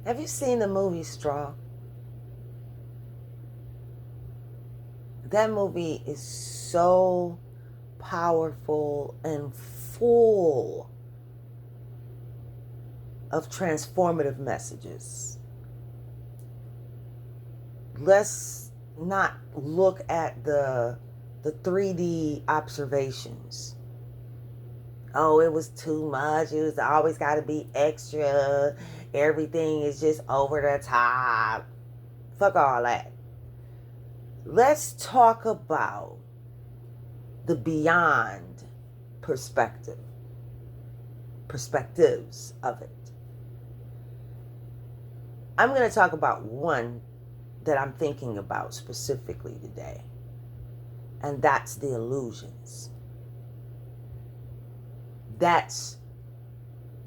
Have you seen the movie Straw? That movie is so powerful and full of transformative messages. Let's not look at the 3D observations. Oh, it was too much. It was always got to be extra. Everything is just over the top. Fuck all that. Let's talk about the beyond perspectives of it. I'm going to talk about one that I'm thinking about specifically today, and that's the illusions. That's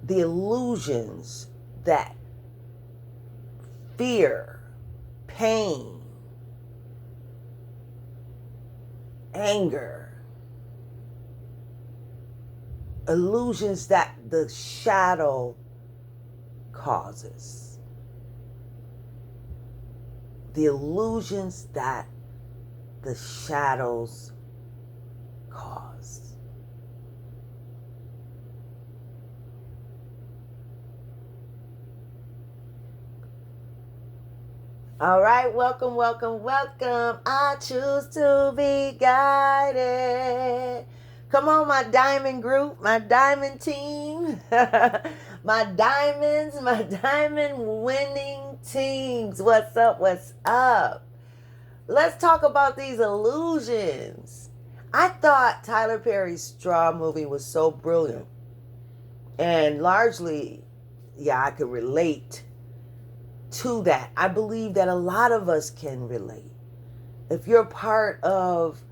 the illusions that fear, pain, anger, illusions that the shadow causes. The illusions that the shadows cause. All right, welcome, welcome, welcome. I choose to be guided. Come on, my diamond group, my diamond team, my diamonds, my diamond winning teams. What's up? What's up? Let's talk about these illusions. I thought Tyler Perry's Straw movie was so brilliant. And largely, yeah, I could relate to that. I believe that a lot of us can relate. If you're part of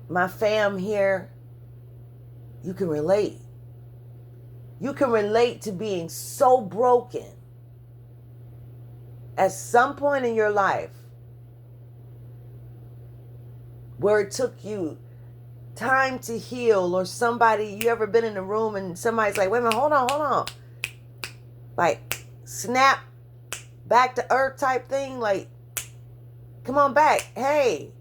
my fam here, you can relate. You can relate to being so broken at some point in your life where it took you time to heal, or somebody, you ever been in a room and somebody's like, wait a minute, hold on. Like, snap back to earth type thing, like, come on back, hey.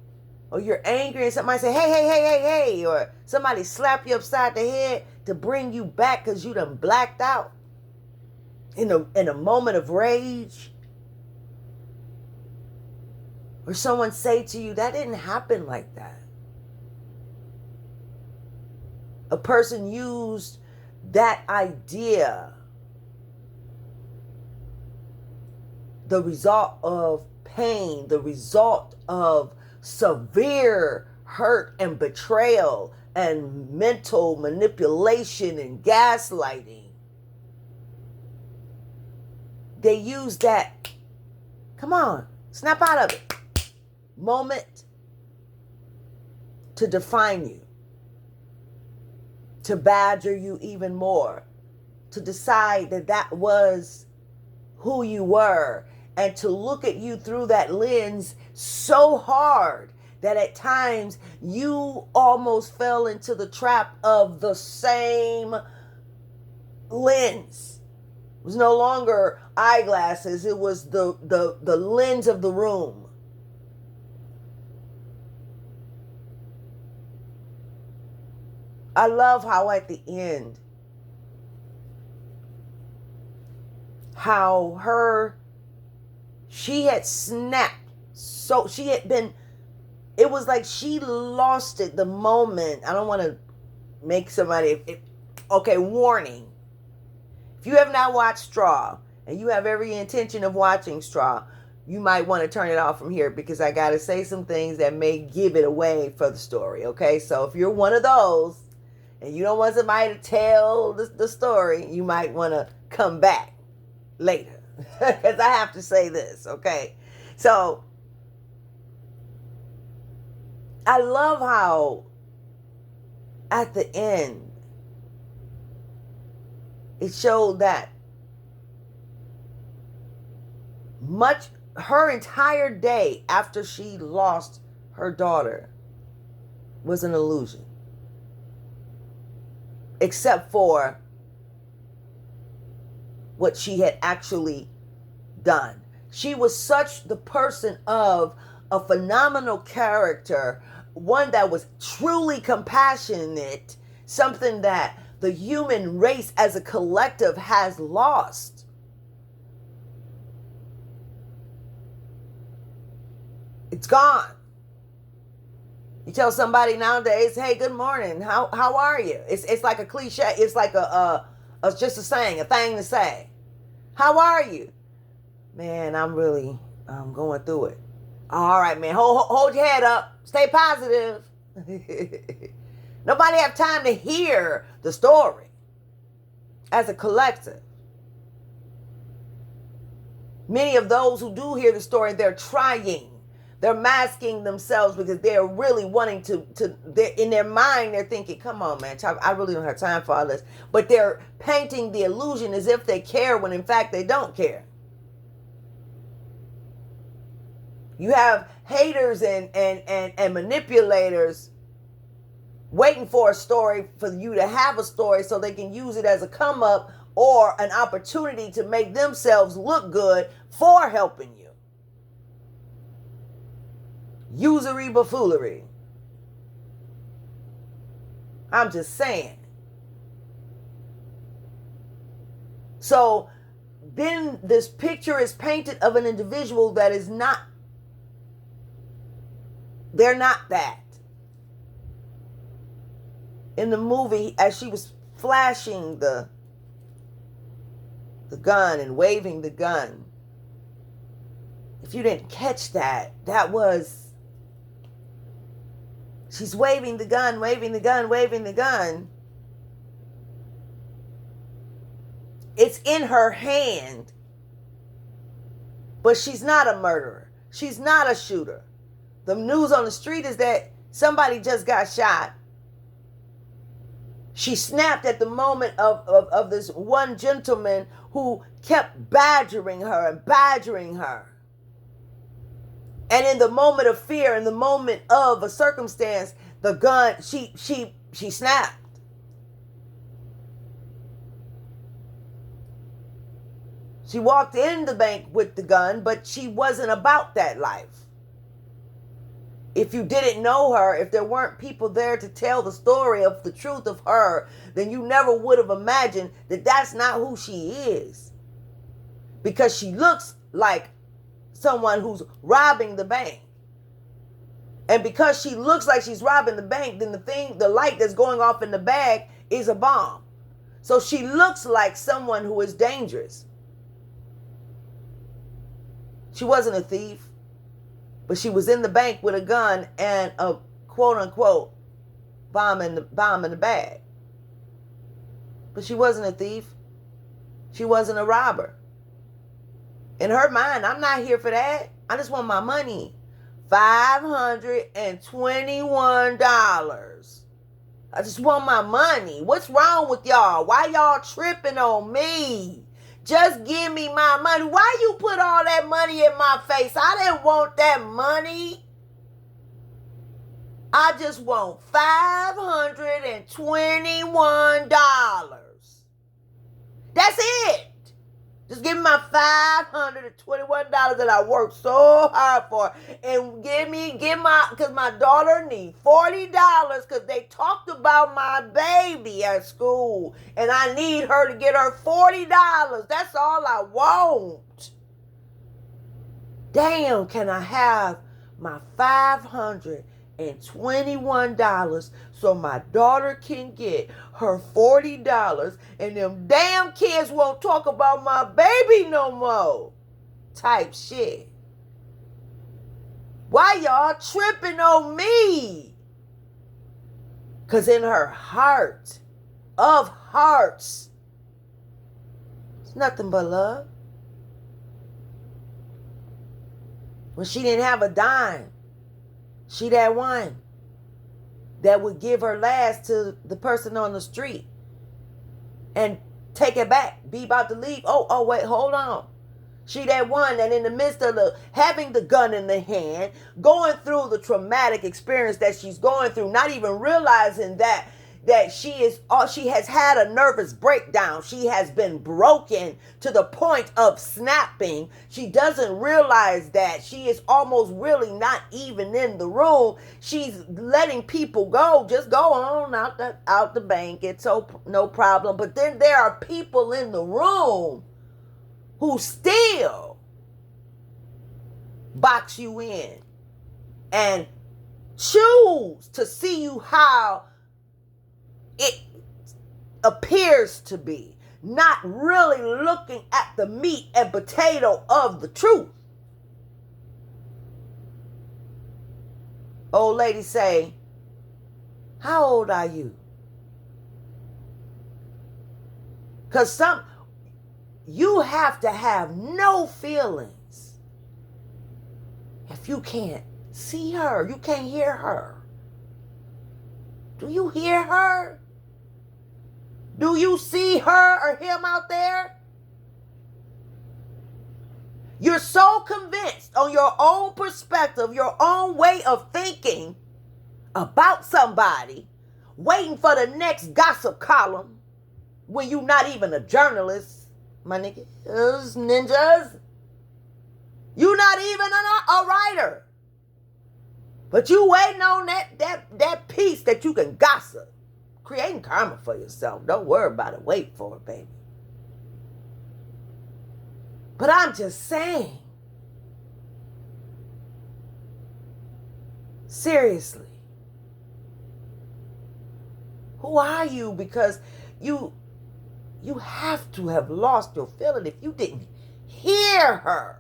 Or you're angry and somebody say, hey, or somebody slap you upside the head to bring you back because you done blacked out in a moment of rage. Or someone say to you, that didn't happen like that. A person used that idea, the result of pain, the result of severe hurt and betrayal and mental manipulation and gaslighting. They use that, come on, snap out of it, moment to define you, to badger you even more, to decide that that was who you were, and to look at you through that lens so hard that at times you almost fell into the trap of the same lens. It was no longer eyeglasses, it was the lens of the room. I love how at the end, how she had snapped. So she had been, it was like she lost it the moment. I don't want to make somebody, okay, warning. If you have not watched Straw, and you have every intention of watching Straw, you might want to turn it off from here, because I got to say some things that may give it away for the story, okay? So if you're one of those, and you don't want somebody to tell the story, you might want to come back later. Because I have to say this, okay? So, I love how at the end, it showed that her entire day after she lost her daughter was an illusion. Except for what she had actually done. She was such the person of a phenomenal character, one that was truly compassionate, something that the human race as a collective has lost. It's gone. You tell somebody nowadays, "Hey, good morning. How are you?" It's like a cliche. It's like just a saying, a thing to say. "How are you?" "Man, I'm going through it." "All right, man. Hold your head up. Stay positive." Nobody have time to hear the story as a collective. Many of those who do hear the story, they're trying. They're masking themselves because they're really wanting in their mind, they're thinking, "Come on, man, I really don't have time for all this." But they're painting the illusion as if they care when in fact they don't care. You have haters and manipulators waiting for a story for you to have a story so they can use it as a come up or an opportunity to make themselves look good for helping you. Usury buffoonery. I'm just saying. So then this picture is painted of an individual that is not, they're not that. In the movie, as she was flashing the gun and waving the gun, if you didn't catch that, that was, she's waving the gun, waving the gun, waving the gun. It's in her hand, but she's not a murderer. She's not a shooter. The news on the street is that somebody just got shot. She snapped at the moment of this one gentleman who kept badgering her and badgering her. And in the moment of fear, in the moment of a circumstance, the gun, she snapped. She walked in the bank with the gun, but she wasn't about that life. If you didn't know her, if there weren't people there to tell the story of the truth of her, then you never would have imagined that that's not who she is. Because she looks like someone who's robbing the bank. And because she looks like she's robbing the bank, then the light that's going off in the bag is a bomb. So she looks like someone who is dangerous. She wasn't a thief, but she was in the bank with a gun and a quote unquote bomb in the bag. But she wasn't a thief. She wasn't a robber. In her mind, I'm not here for that. I just want my money. $521. I just want my money. What's wrong with y'all? Why y'all tripping on me? Just give me my money. Why you put all that money in my face? I didn't want that money. I just want $521. That's it. Just give me my $521 that I worked so hard for. And because my daughter needs $40 because they talked about my baby at school. And I need her to get her $40. That's all I want. Damn, can I have my $521 so my daughter can get her $40 and them damn kids won't talk about my baby no more? Type shit. Why y'all tripping on me? Because in her heart of hearts, it's nothing but love. When she didn't have a dime, she that one that would give her last to the person on the street and take it back, be about to leave. Oh, wait, hold on. She that one that in the midst of having the gun in the hand, going through the traumatic experience that she's going through, not even realizing that that she has had a nervous breakdown. She has been broken to the point of snapping. She doesn't realize that she is almost really not even in the room. She's letting people go. Just go on out the bank. It's no problem. But then there are people in the room who still box you in and choose to see you how it appears to be, not really looking at the meat and potato of the truth. Old lady say, how old are you? Because you have to have no feelings if you can't see her, you can't hear her. Do you hear her? Do you see her or him out there? You're so convinced on your own perspective, your own way of thinking about somebody, waiting for the next gossip column when you're not even a journalist, my niggas, ninjas. You're not even a writer. But you waiting on that piece that you can gossip. Creating karma for yourself. Don't worry about it. Wait for it, baby. But I'm just saying. Seriously. Who are you? Because you have to have lost your feeling if you didn't hear her.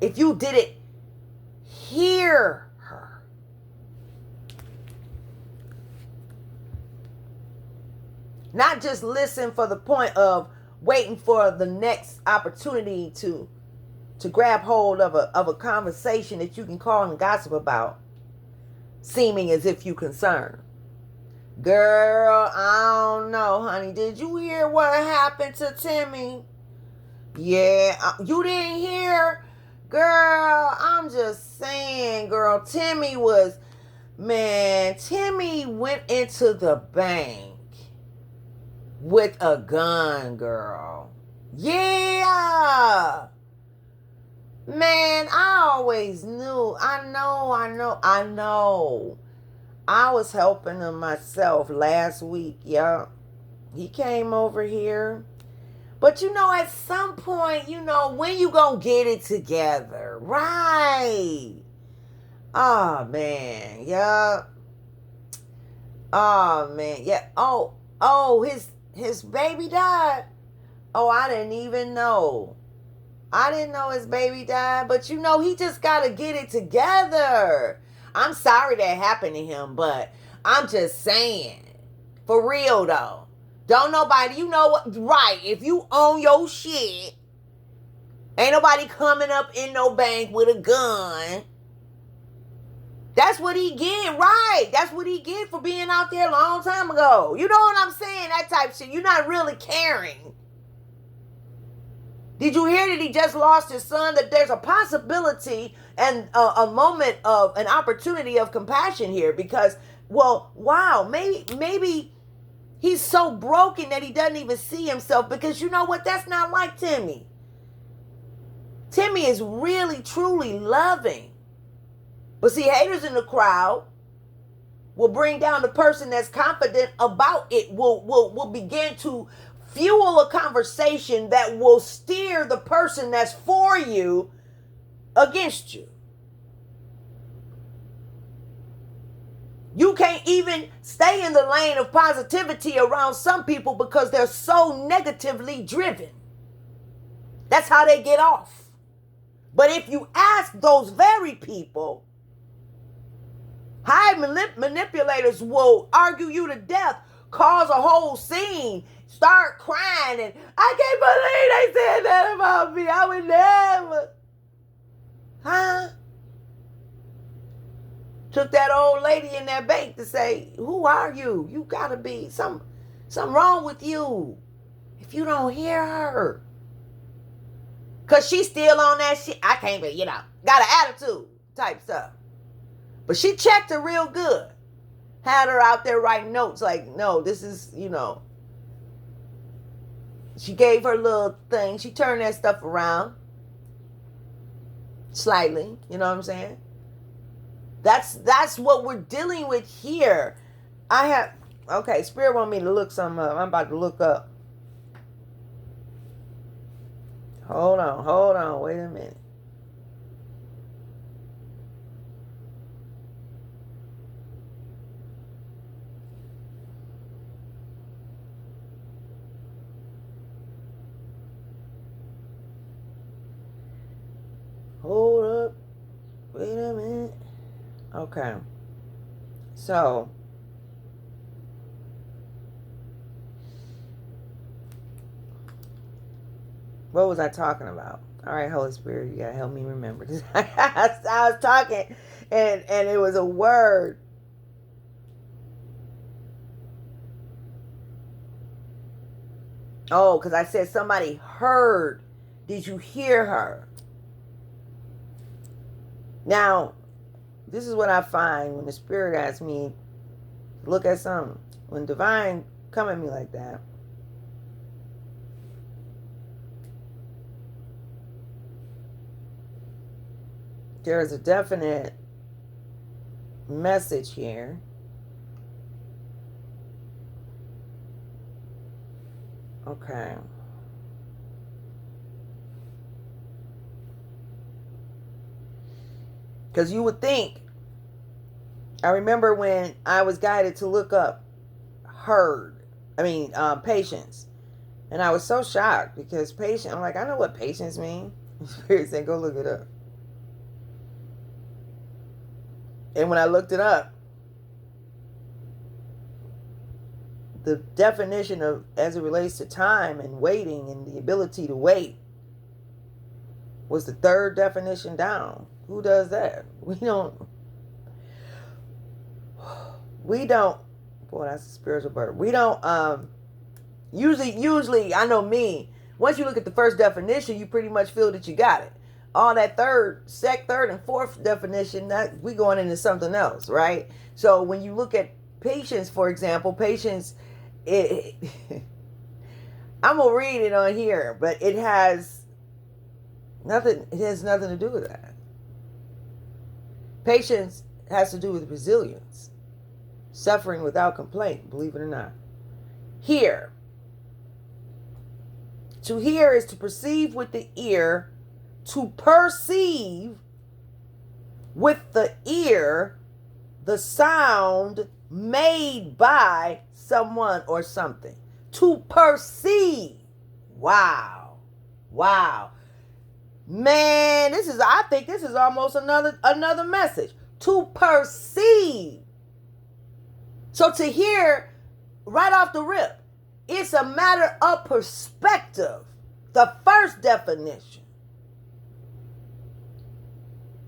If you didn't hear her. Not just listen for the point of waiting for the next opportunity to grab hold of a conversation that you can call and gossip about, seeming as if you concerned. Girl, I don't know, honey. Did you hear what happened to Timmy? Yeah, you didn't hear? Girl, I'm just saying, girl, Timmy went into the bank with a gun, girl. Yeah. Man, I always knew. I know. I was helping him myself last week, yeah. He came over here. But at some point, when you gonna get it together, right? Oh, man, yeah. Oh, man, yeah. Oh, his baby died. Oh, I didn't even know. I didn't know his baby died, but he just gotta get it together. I'm sorry that happened to him, but I'm just saying, for real though. Don't nobody, you know what? Right, if you own your shit, ain't nobody coming up in no bank with a gun. That's what he get, right? That's what he get for being out there a long time ago. You know what I'm saying? That type of shit. You're not really caring. Did you hear that he just lost his son? That there's a possibility and a moment of an opportunity of compassion here because, well, wow, maybe he's so broken that he doesn't even see himself because you know what? That's not like Timmy. Timmy is really, truly loving. But see, haters in the crowd will bring down the person that's confident about it, will begin to fuel a conversation that will steer the person that's for you against you. You can't even stay in the lane of positivity around some people because they're so negatively driven. That's how they get off. But if you ask those very people, high manipulators will argue you to death, cause a whole scene, start crying, and I can't believe they said that about me. I would never. Huh? Took that old lady in that bank to say, who are you? You gotta be something wrong with you if you don't hear her. Cause she's still on that shit. I can't be, got an attitude type stuff. But she checked her real good. Had her out there writing notes like, no, this is, she gave her little thing. She turned that stuff around slightly. You know what I'm saying? That's what we're dealing with here. Spirit want me to look something up. I'm about to look up. Hold on, wait a minute. Hold up. Wait a minute. Okay. So, what was I talking about? All right, Holy Spirit, you gotta help me remember. I was talking, and it was a word. Oh, because I said somebody heard. Did you hear her? Now, this is what I find when the Spirit asks me to look at something. When divine come at me like that, there is a definite message here. Okay. Because you would think, I remember when I was guided to look up patience. And I was so shocked because patient, I'm like, I know what patience means. Spirit said, go look it up. And when I looked it up, the definition of, as it relates to time and waiting and the ability to wait, was the third definition down. Who does that? We don't. Boy, that's a spiritual bird. We don't. Usually, I know me. Once you look at the first definition, you pretty much feel that you got it. All that third and fourth definition, that we going into something else, right? So when you look at patience, for example, patience, I'm gonna read it on here, but it has nothing. It has nothing to do with that. Patience has to do with resilience, suffering without complaint. Believe it or not. Hear. To hear is to perceive with the ear. To perceive with the ear the sound made by someone or something. To perceive. Wow. Man, I think this is almost another message. To perceive. So to hear right off the rip, it's a matter of perspective. The first definition.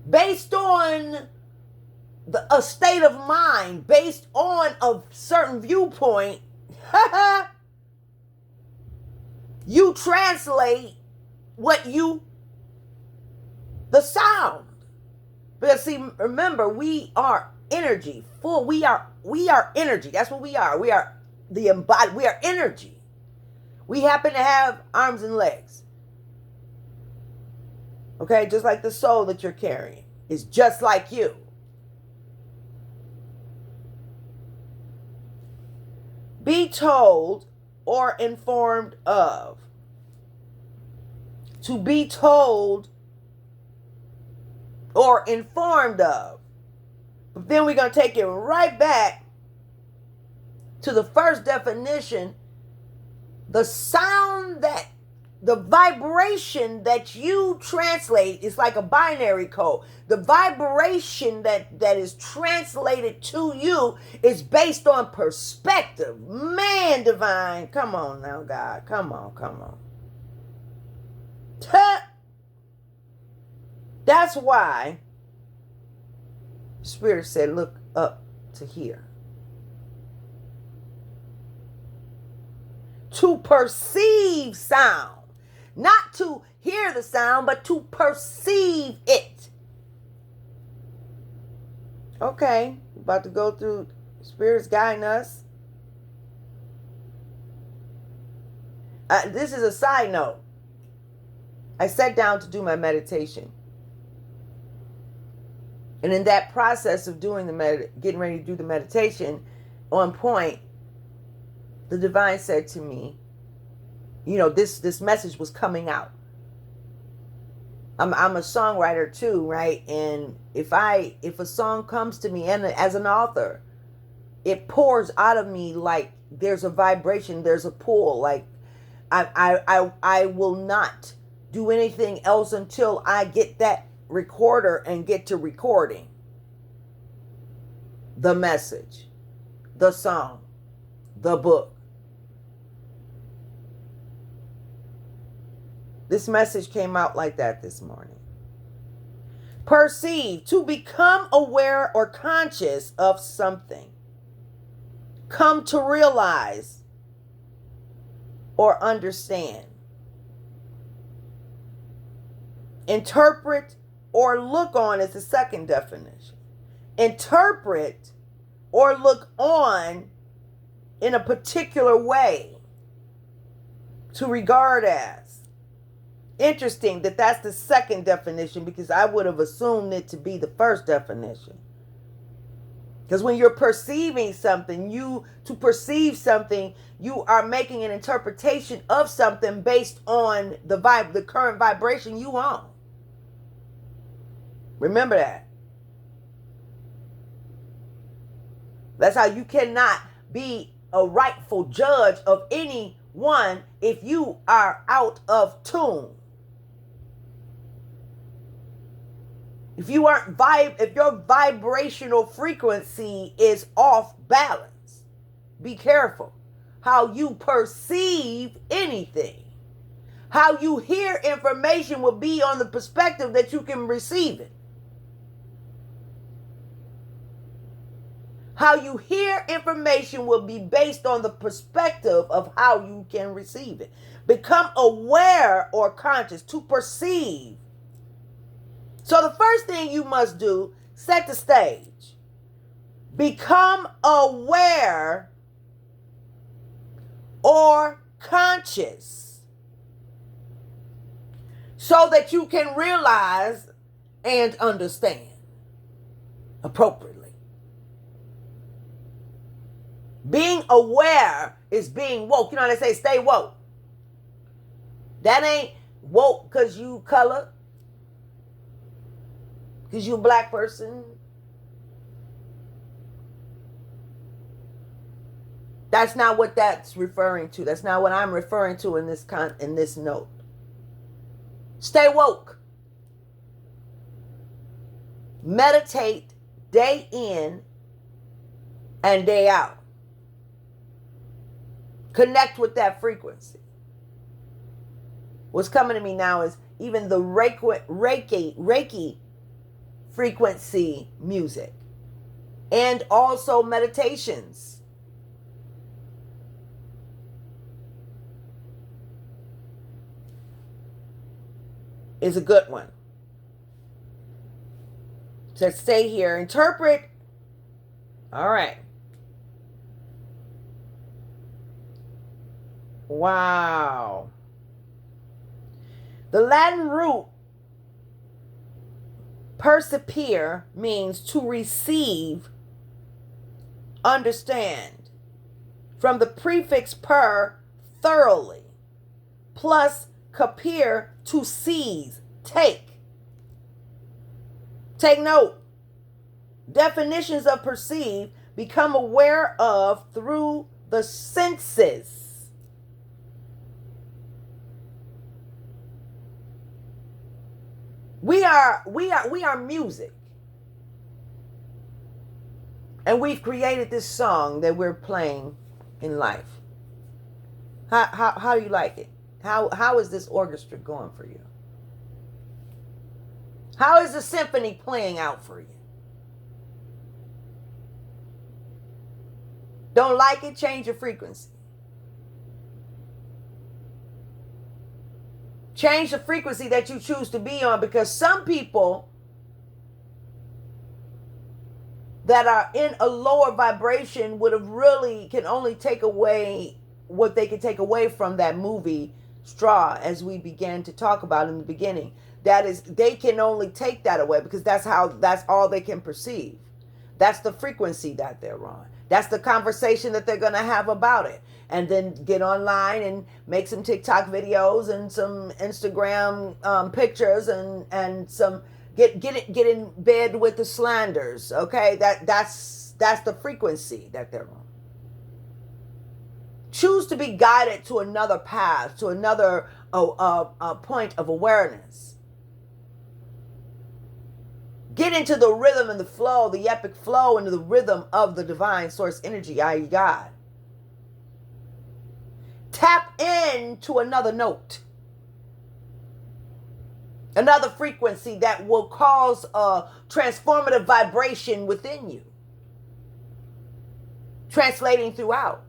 Based on a state of mind, based on a certain viewpoint, you translate the sound. Because see, remember, we are energy. We are energy. That's what we are. We are the embodied. We are energy. We happen to have arms and legs. Okay, just like the soul that you're carrying is just like you. Be told or informed of. To be told or informed of. But then we're going to take it right back to the first definition. The sound the vibration that you translate is like a binary code. The vibration that is translated to you is based on perspective. Man, divine. Come on now, God. Come on. That's why Spirit said, look up to hear. To perceive sound. Not to hear the sound, but to perceive it. Okay, about to go through spirits guiding us. This is a side note. I sat down to do my meditation. And in that process of doing getting ready to do the meditation, on point, the divine said to me, this message was coming out. I'm a songwriter too, right? And if a song comes to me, and as an author, it pours out of me like there's a vibration, there's a pull. Like I will not do anything else until I get that recorder and get to recording the message, the song, the book. This message came out like that this morning. Perceive, to become aware or conscious of something. Come to realize or understand. Interpret or look on is the second definition. Interpret or look on in a particular way. To regard as. Interesting that that's the second definition, because I would have assumed it to be the first definition. Because when you're perceiving something, to perceive something, you are making an interpretation of something based on the current vibration you own. Remember that. That's how you cannot be a rightful judge of anyone if you are out of tune. If your vibrational frequency is off balance, be careful how you perceive anything. How you hear information will be on the perspective that you can receive it. How you hear information will be based on the perspective of how you can receive it. Become aware or conscious, to perceive. So the first thing you must do, set the stage. Become aware or conscious so that you can realize and understand appropriately. Being aware is being woke. You know how they say stay woke. That ain't woke because you color, because you a black person. That's not what that's referring to. That's not what I'm referring to in this note. Stay woke. Meditate day in and day out. Connect with that frequency. What's coming to me now is even the Reiki frequency music, and also meditations. Is a good one. So stay here. Interpret. All right. Wow. The Latin root persevere means to receive, understand. From the prefix per, thoroughly, plus capere, to seize, take. Take note. Definitions of perceive: become aware of through the senses. We are music. And we've created this song that we're playing in life. How do you like it? How is this orchestra going for you? How is the symphony playing out for you? Don't like it? Change your frequency. Change the frequency that you choose to be on, because some people that are in a lower vibration would have really can only take away what they could take away from that movie Straw, as we began to talk about in the beginning. That is, they can only take that away because that's all they can perceive. That's the frequency that they're on. That's the conversation that they're going to have about it. And then get online and make some TikTok videos and some Instagram pictures and some get in bed with the slanders. Okay, that's the frequency that they're on. Choose to be guided to another path, to another point of awareness. Get into the rhythm and the flow, the epic flow, into the rhythm of the divine source energy, i.e. God. Tap into another note, another frequency that will cause a transformative vibration within you, translating throughout.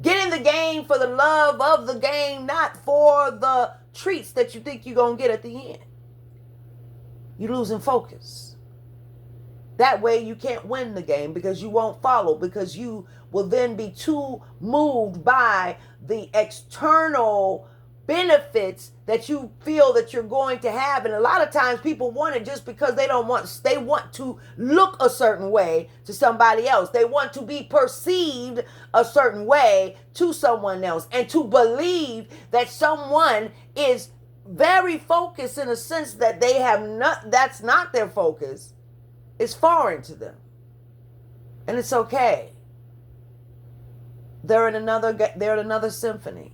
Get in the game for the love of the game, not for the treats that you think you're going to get at the end. You're losing focus. That way you can't win the game because you won't follow, because you will then be too moved by the external benefits that you feel that you're going to have. And a lot of times people want it just because they want to look a certain way to somebody else. They want to be perceived a certain way to someone else, and to believe that someone is very focused in a sense that they have not, that's not their focus, is foreign to them. And it's okay. They're in another symphony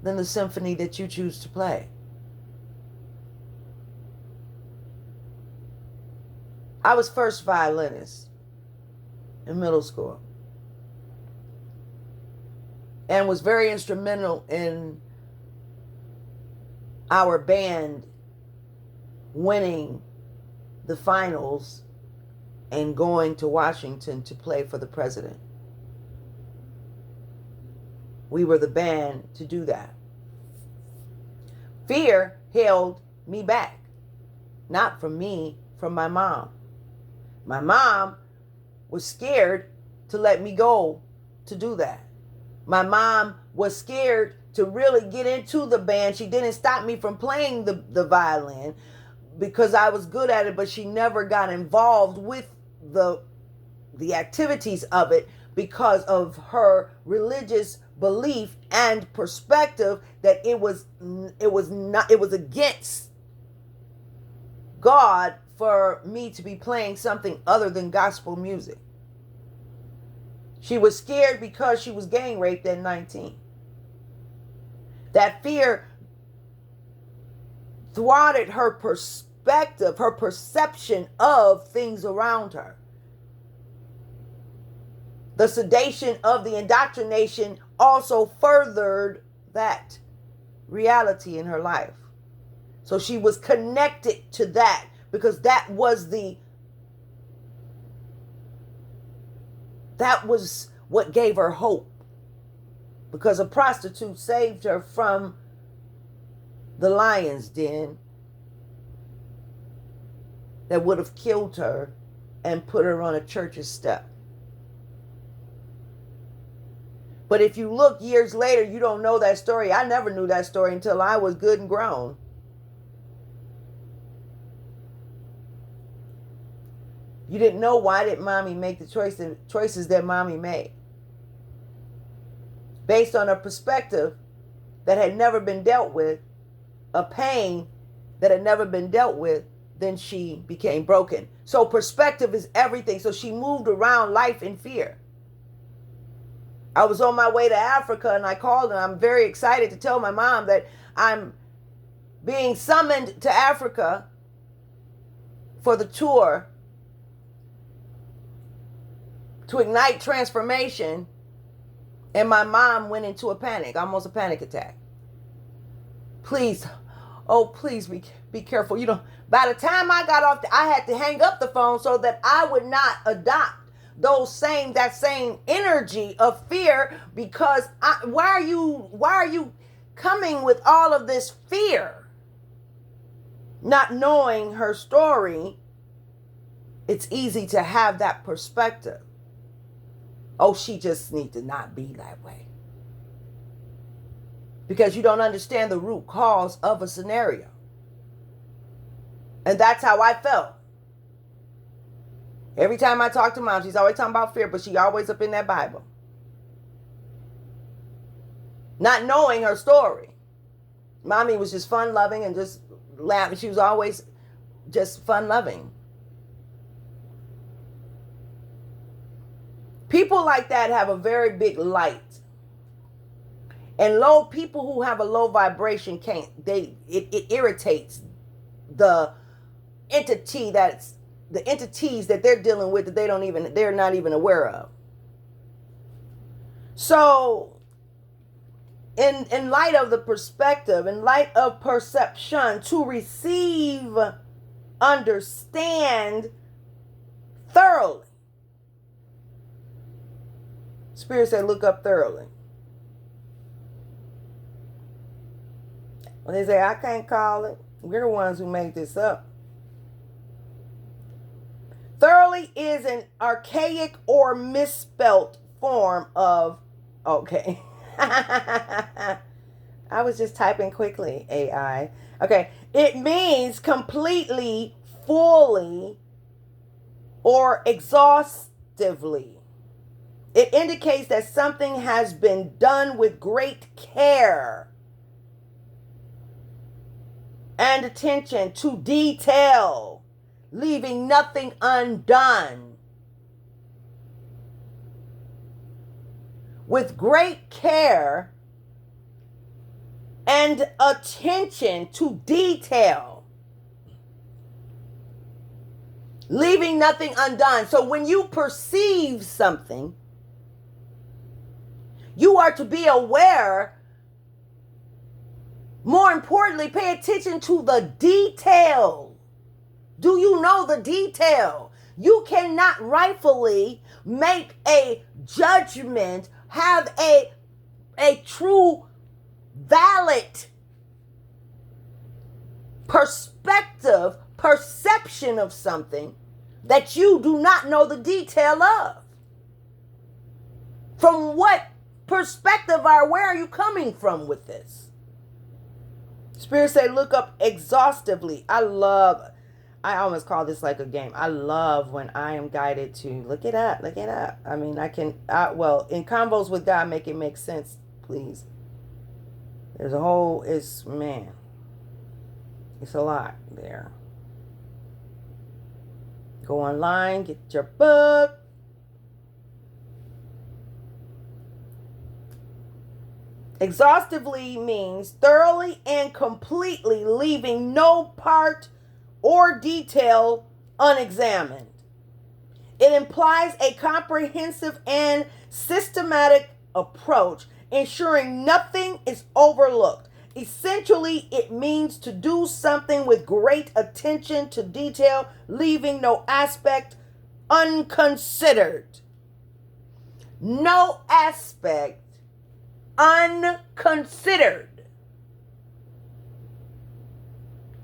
than the symphony that you choose to play. I was first violinist in middle school and was very instrumental in our band winning the finals and going to Washington to play for the president. We were the band to do that. Fear held me back. Not from me, from my mom. My mom was scared to let me go to do that. My mom was scared to really get into the band. She didn't stop me from playing the violin because I was good at it, but she never got involved with the activities of it because of her religious belief and perspective that it was against God for me to be playing something other than gospel music. She was scared because she was gang raped at 19. That fear thwarted her perspective, her perception of things around her. The sedation of the indoctrination also furthered that reality in her life. So she was connected to that because that was what gave her hope. Because a prostitute saved her from the lion's den that would have killed her and put her on a church's step. But if you look years later, you don't know that story. I never knew that story until I was good and grown. You didn't know, why did mommy make the choices that mommy made? Based on a perspective that had never been dealt with, a pain that had never been dealt with, then she became broken. So perspective is everything. So she moved around life in fear. I was on my way to Africa and I called and I'm very excited to tell my mom that I'm being summoned to Africa for the tour to ignite transformation. And my mom went into a panic, almost a panic attack. Please, please be careful. By the time I got off, I had to hang up the phone so that I would not adopt that same energy of fear, because why are you coming with all of this fear? Not knowing her story it's easy to have that perspective. Oh, she just needs to not be that way. Because you don't understand the root cause of a scenario. And that's how I felt. Every time I talk to mom, she's always talking about fear, but she always up in that Bible. Not knowing her story. Mommy was just fun-loving and just laughing. She was always just fun-loving. People like that have a very big light. And people who have a low vibration it irritates the entities that they're dealing with that they're not even aware of. So in light of the perspective, in light of perception, to receive, understand thoroughly. Spirit said, look up thoroughly. When they say, I can't call it, we're the ones who make this up. Thoroughly is an archaic or misspelt form of, okay. I was just typing quickly, AI. Okay. It means completely, fully, or exhaustively. It indicates that something has been done with great care and attention to detail, leaving nothing undone. With great care and attention to detail, leaving nothing undone. So when you perceive something, you are to be aware. More importantly, pay attention to the detail. Do you know the detail? You cannot rightfully make a judgment, have a true, valid perception of something that you do not know the detail of. From what perspective or where are you coming from with this? Spirit say, look up exhaustively. I almost call this like a game. I love when I am guided to look it up. I mean, in Convos with God, make it make sense, please. It's a lot there. Go online, get your book. Exhaustively means thoroughly and completely, leaving no part or detail unexamined. It implies a comprehensive and systematic approach, ensuring nothing is overlooked. Essentially, it means to do something with great attention to detail, leaving no aspect unconsidered. No aspect unconsidered.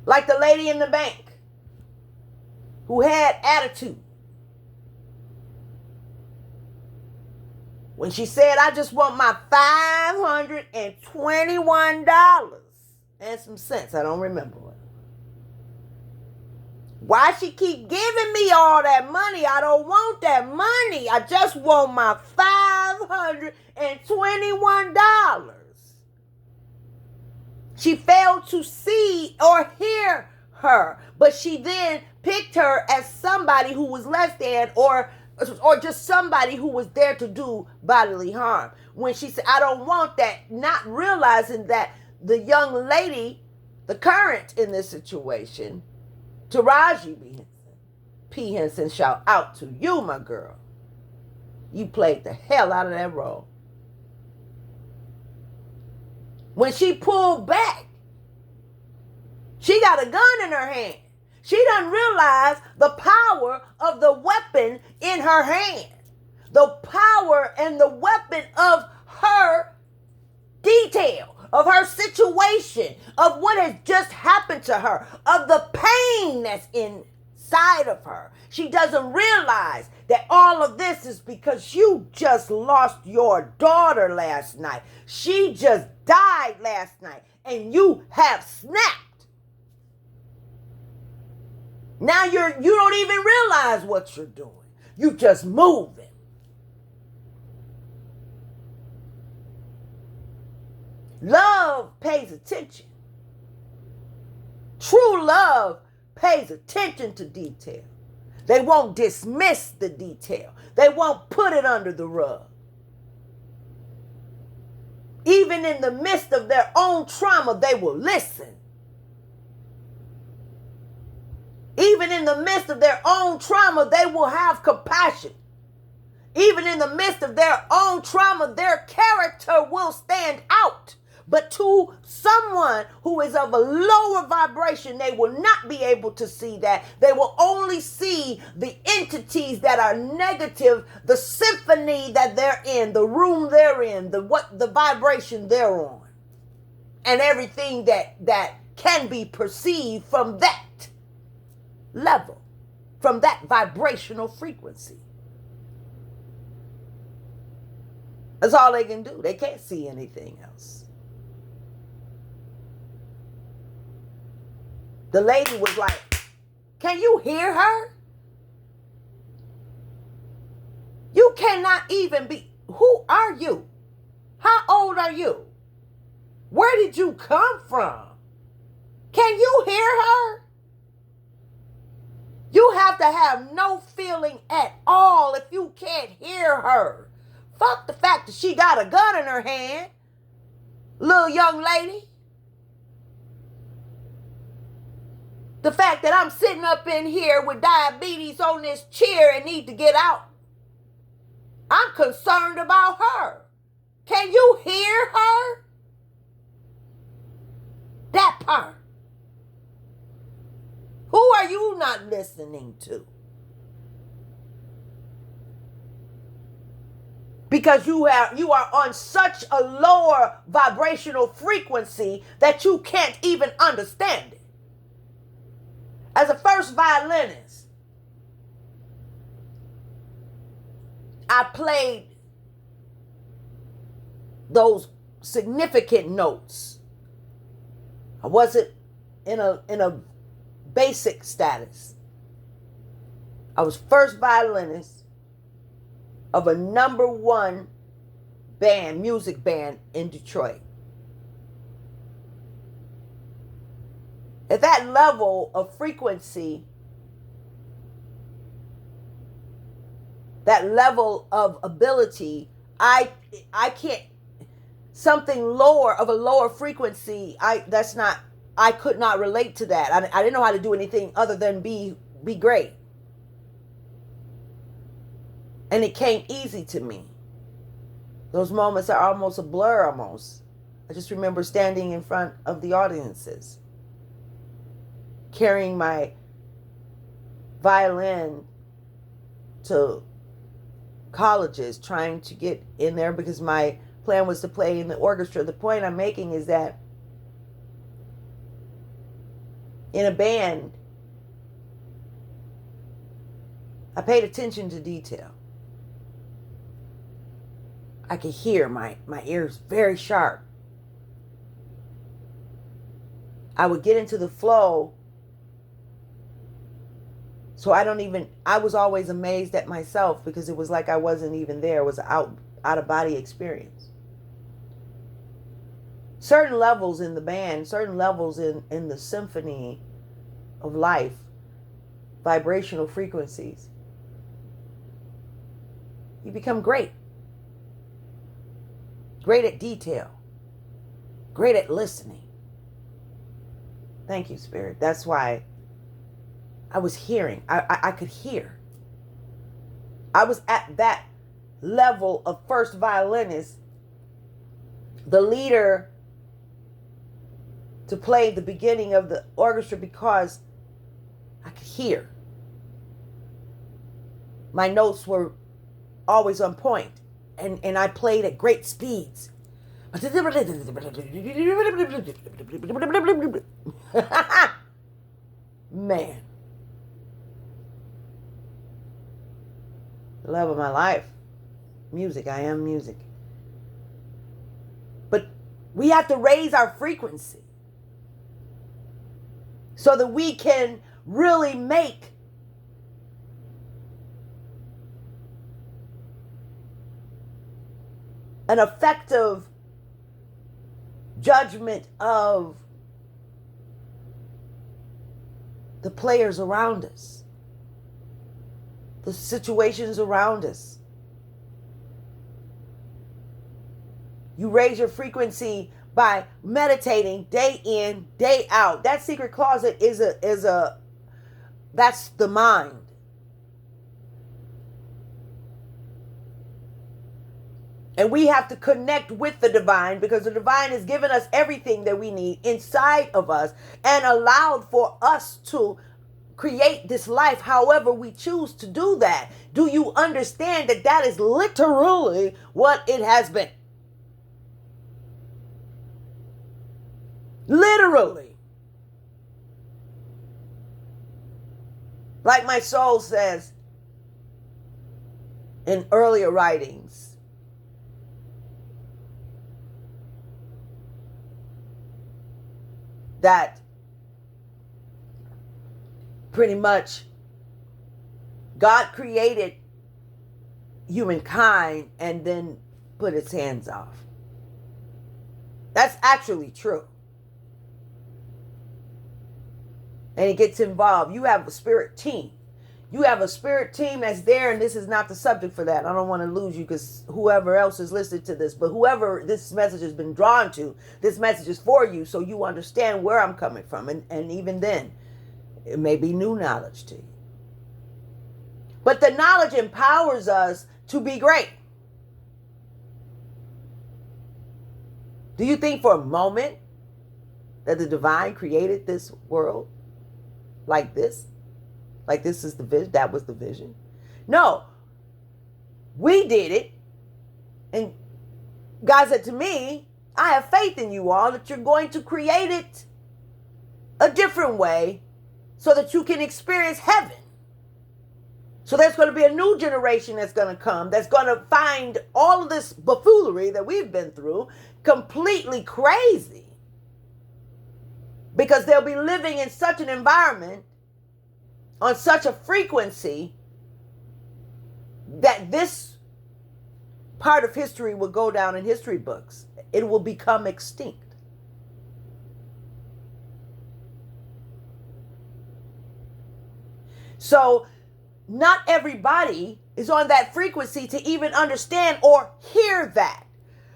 Like the lady in the bank who had attitude. When she said, I just want my $521 and some cents. I don't remember what. Why she keep giving me all that money? I don't want that money. I just want my $521. She failed to see or hear her, but she then picked her as somebody who was less than or just somebody who was there to do bodily harm. When she said, I don't want that, not realizing that the young lady, the current in this situation, Taraji P. Henson, shout out to you, my girl. You played the hell out of that role. When she pulled back, she got a gun in her hand. She doesn't realize the power of the weapon in her hand. The power and the weapon of her detail, of her situation, of what has just happened to her, of the pain that's inside inside of her. She doesn't realize that all of this is because you just lost your daughter last night. She just died last night, and you have snapped. Now you don't even realize what you're doing. You just moving. Love pays attention. True love pays attention to detail. They won't dismiss the detail. They won't put it under the rug. Even in the midst of their own trauma, they will listen. Even in the midst of their own trauma, they will have compassion. Even in the midst of their own trauma, their character will stand out. But to someone who is of a lower vibration, they will not be able to see that. They will only see the entities that are negative, the symphony that they're in, the room they're in, the vibration they're on, and everything that can be perceived from that level, from that vibrational frequency. That's all they can do. They can't see anything else. The lady was like, can you hear her? You cannot even be. Who are you? How old are you? Where did you come from? Can you hear her? You have to have no feeling at all if you can't hear her. Fuck the fact that she got a gun in her hand, little young lady. The fact that I'm sitting up in here with diabetes on this chair and need to get out. I'm concerned about her. Can you hear her? That part. Who are you not listening to? Because you are on such a lower vibrational frequency that you can't even understand it. As a first violinist, I played those significant notes. I wasn't in a basic status. I was first violinist of a #1 band, music band in Detroit. At that level of frequency, that level of ability, I can't, something lower of a lower frequency, I could not relate to that. I didn't know how to do anything other than be great. And it came easy to me. Those moments are almost a blur almost. I just remember standing in front of the audiences, carrying my violin to colleges, trying to get in there because my plan was to play in the orchestra. The point I'm making is that in a band, I paid attention to detail. I could hear my ears very sharp. I would get into the flow. So I was always amazed at myself because it was like I wasn't even there. It was an out of body experience. Certain levels in the band, certain levels in the symphony of life, vibrational frequencies, you become great. Great at detail. Great at listening. Thank you, Spirit. That's why I was hearing. I could hear. I was at that level of first violinist, the leader to play the beginning of the orchestra because I could hear. My notes were always on point, and I played at great speeds. Man. The love of my life. Music. I am music. But we have to raise our frequency so that we can really make an effective judgment of the players around us, the situations around us. You raise your frequency by meditating day in, day out. That secret closet that's the mind. And we have to connect with the divine, because the divine has given us everything that we need inside of us and allowed for us to create this life however we choose to do that. Do you understand that that is literally what it has been? Literally. Like my soul says in earlier writings, that pretty much God created humankind and then put its hands off. That's actually true. And it gets involved. You have a spirit team. You have a spirit team that's there, and this is not the subject for that. I don't want to lose you, because whoever else is listening to this, but whoever this message has been drawn to, this message is for you, so you understand where I'm coming from. And even then, it may be new knowledge to you. But the knowledge empowers us to be great. Do you think for a moment that the divine created this world like this? Like this is the vision? That was the vision? No. We did it. And God said to me, I have faith in you all that you're going to create it a different way so that you can experience heaven. So there's going to be a new generation that's going to come, that's going to find all of this buffoonery that we've been through completely crazy. Because they'll be living in such an environment, on such a frequency, that this part of history will go down in history books. It will become extinct. So not everybody is on that frequency to even understand or hear that.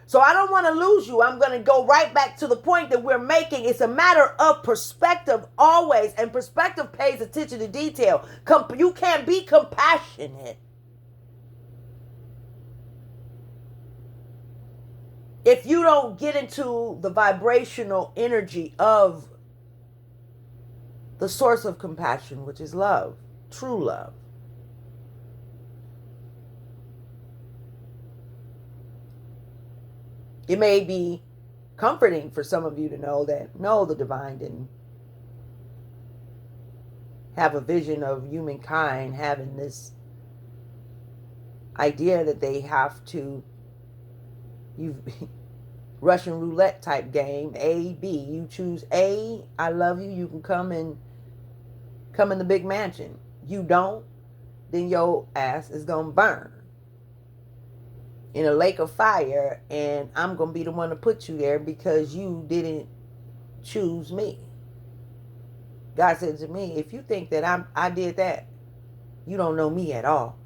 So I don't want to lose you. I'm going to go right back to the point that we're making. It's a matter of perspective always. And perspective pays attention to detail. You can't be compassionate if you don't get into the vibrational energy of the source of compassion, which is love, true love. It may be comforting for some of you to know that, no, the divine didn't have a vision of humankind having this idea that they have to, Russian roulette type game, A, B. You choose A, I love you, you can come in the big mansion. You don't, then your ass is going to burn in a lake of fire, and I'm going to be the one to put you there because you didn't choose me. God said to me, if you think that I did that, you don't know me at all.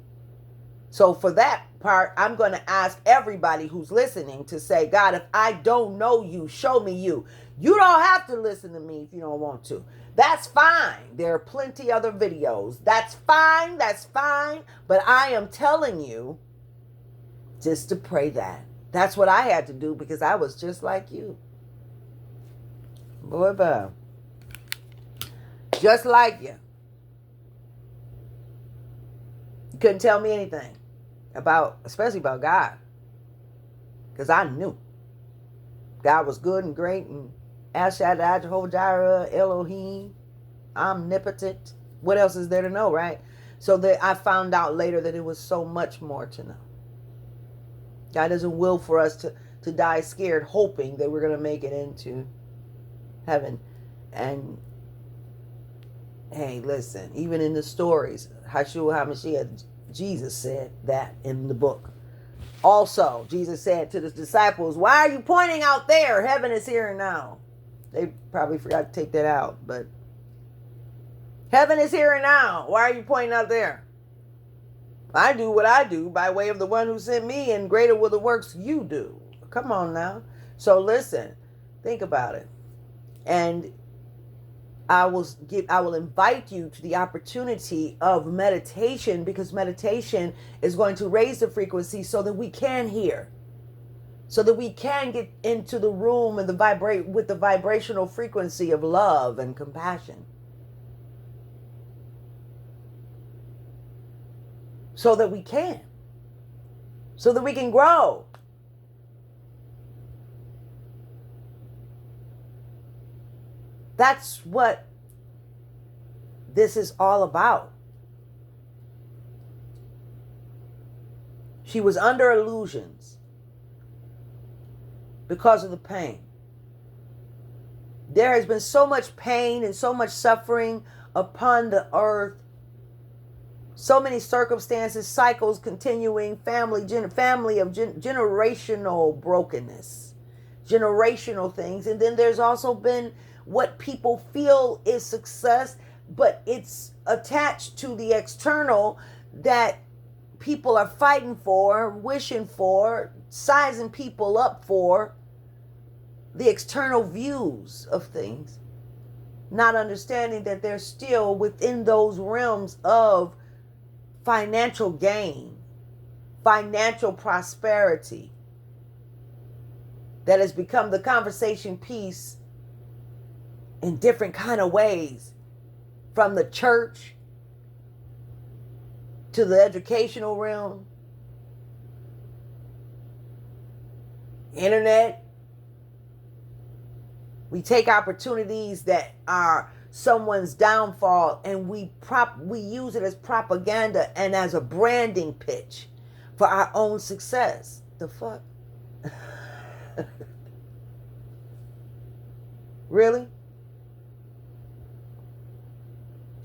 So for that part, I'm going to ask everybody who's listening to say, God, if I don't know you, show me you. You don't have to listen to me if you don't want to. That's fine. There are plenty other videos. That's fine. That's fine. But I am telling you, just to pray that. That's what I had to do because I was just like you. Boy, boy. Just like you. You couldn't tell me anything especially about God. Because I knew. God was good and great and El Shaddai, Jehovah Jireh, Elohim, omnipotent. What else is there to know, right? So that I found out later that it was so much more to know. God doesn't will for us to die scared, hoping that we're going to make it into heaven. And hey, listen, even in the stories, Hashua HaMashiach, Jesus said that in the book. Also, Jesus said to the disciples, why are you pointing out there? Heaven is here and now. They probably forgot to take that out, but heaven is here and now. Why are you pointing out there? I do what I do by way of the one who sent me, and greater were the works you do. Come on now. So listen, think about it. And I will invite you to the opportunity of meditation, because meditation is going to raise the frequency so that we can hear, so that we can get into the room and vibrate with the vibrational frequency of love and compassion, so that we can grow. That's what this is all about. She was under illusions because of the pain. There has been so much pain and so much suffering upon the earth. So many circumstances, cycles continuing, family of generational brokenness, generational things. And then there's also been what people feel is success, but it's attached to the external that people are fighting for, wishing for, sizing people up for, the external views of things, not understanding that they're still within those realms of financial gain, financial prosperity that has become the conversation piece in different kind of ways, from the church to the educational realm, internet. We take opportunities that are someone's downfall and we use it as propaganda and as a branding pitch for our own success. The fuck? Really?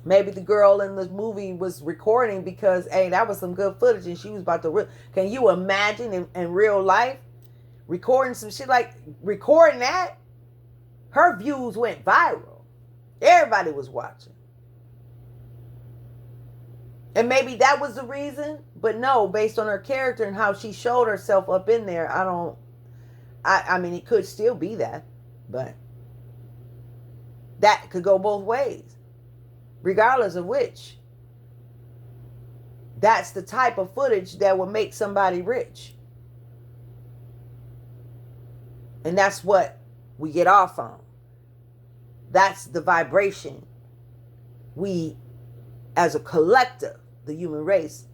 Maybe the girl in the movie was recording because, hey, that was some good footage and she was about to... Can you imagine in real life recording some shit like recording that? Her views went viral. Everybody was watching. And maybe that was the reason, but no, based on her character and how she showed herself up in there, I mean, it could still be that, but that could go both ways. Regardless of which, that's the type of footage that will make somebody rich. And that's what we get off on. That's the vibration we, as a collective, the human race,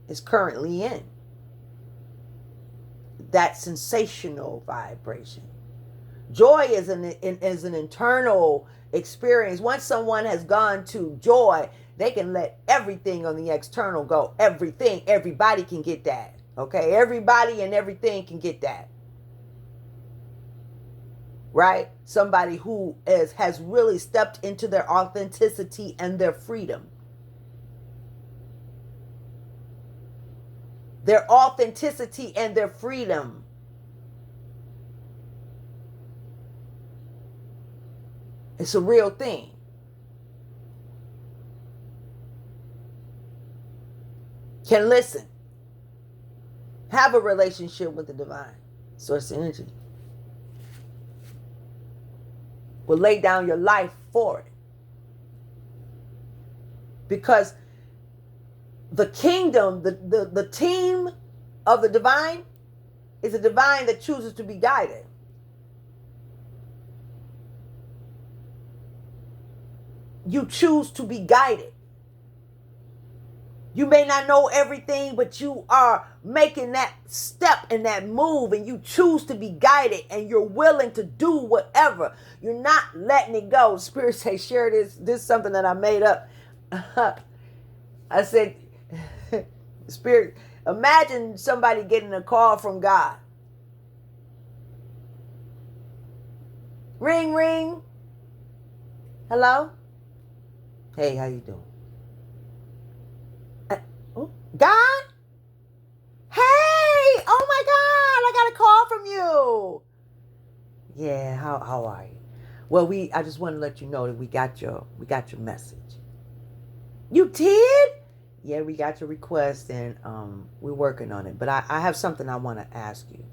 is currently in. That sensational vibration. Joy is an internal experience. Once someone has gone to joy, they can let everything on the external go. Everything, everybody can get that. Okay, everybody and everything can get that. Right? Somebody who has really stepped into their authenticity and their freedom. Their authenticity and their freedom. It's a real thing. Can listen. Have a relationship with the divine source energy. Will lay down your life for it. Because the kingdom, the team of the divine is a divine that chooses to be guided. You choose to be guided. You may not know everything, but you are making that step and that move, and you choose to be guided, and you're willing to do whatever. You're not letting it go. Spirit say, share this. This is something that I made up. I said, Spirit, imagine somebody getting a call from God. Ring, ring. Hello? Hey, how you doing? God? Hey! Oh my God! I got a call from you. Yeah, how are you? Well, I just want to let you know that we got your message. You did? Yeah, we got your request and we're working on it. But I have something I want to ask you.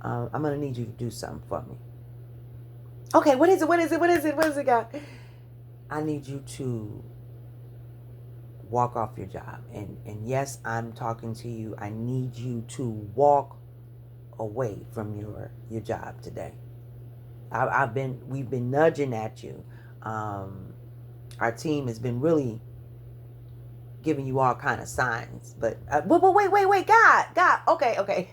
I'm gonna need you to do something for me. Okay, what is it, God? I need you to walk off your job. And yes, I'm talking to you. I need you to walk away from your job today. We've been nudging at you. Our team has been really giving you all kind of signs, but wait, God, okay.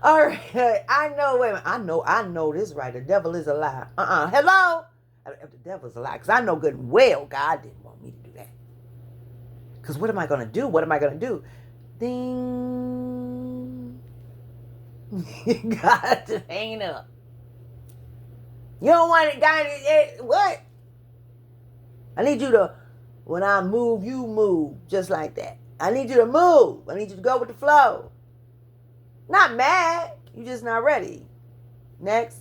All right, I know. Wait a minute, I know this right. The devil is a lie. Hello, the devil's a lie because I know good and well God didn't want me to do that. Because what am I gonna do? Ding. God just hanging up. You don't want it, God. What? I need you to, when I move, you move just like that. I need you to move. I need you to go with the flow. Not mad. You just not ready. Next.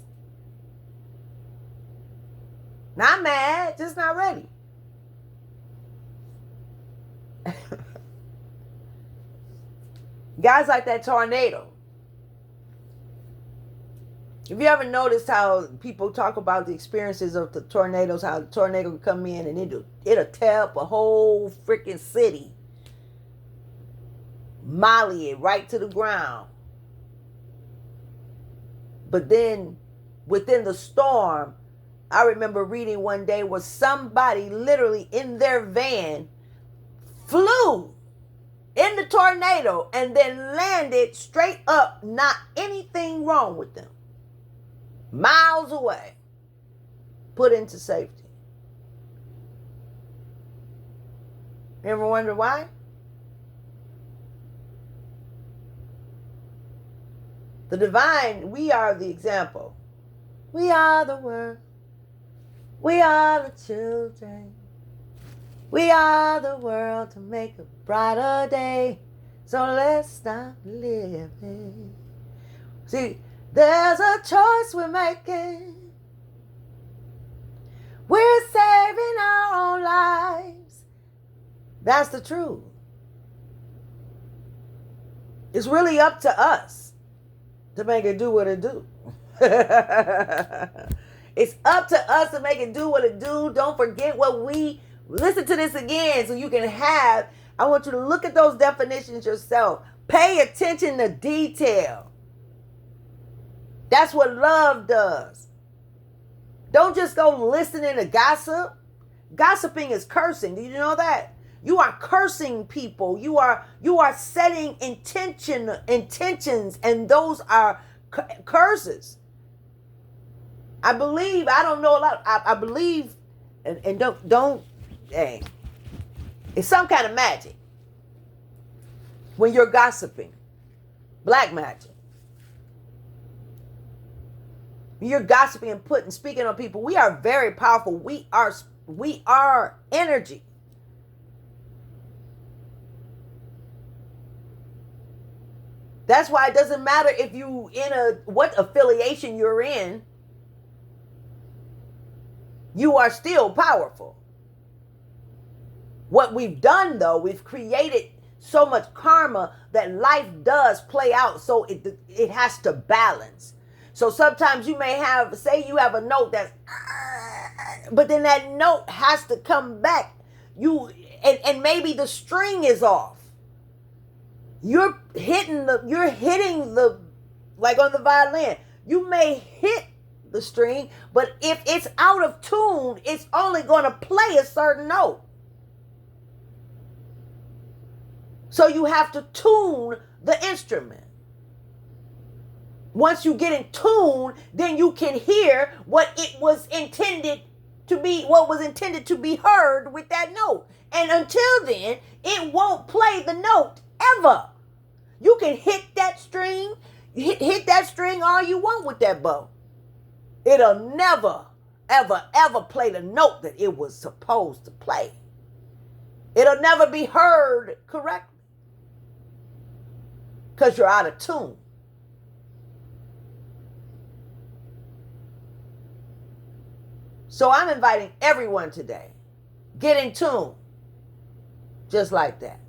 Not mad. Just not ready. Guys like that tornado. Have you ever noticed how people talk about the experiences of the tornadoes, how the tornado will come in and it'll tear up a whole freaking city. Molly it right to the ground. But then within the storm, I remember reading one day where somebody literally in their van flew in the tornado and then landed straight up, not anything wrong with them. Miles away, put into safety. You ever wonder why? The divine, we are the example. We are the world. We are the children. We are the world to make a brighter day. So let's stop living. See, there's a choice we're making. We're saving our own lives. That's the truth. It's really up to us to make it do what it do. It's up to us to make it do what it do. Don't forget listen to this again so you can I want you to look at those definitions yourself. Pay attention to detail. That's what love does. Don't just go listening to gossip. Gossiping is cursing. Did you know that? You are cursing people. You are setting intentions, and those are curses. I don't know a lot. I believe, and don't, hey, it's some kind of magic when you're gossiping. Black magic. You're gossiping and speaking on people. We are very powerful. We are energy. That's why it doesn't matter if you what affiliation you're in. You are still powerful. What we've done though, we've created so much karma that life does play out. So it has to balance. So sometimes you may say you have a note but then that note has to come back. And maybe the string is off. You're hitting the, like on the violin, you may hit the string, but if it's out of tune, it's only going to play a certain note. So you have to tune the instrument. Once you get in tune, then you can hear what it was intended to be what was intended to be heard with that note. And until then, it won't play the note ever. You can hit that string, hit that string all you want with that bow. It'll never, ever, ever play the note that it was supposed to play. It'll never be heard correctly because you're out of tune. So I'm inviting everyone today, get in tune just like that.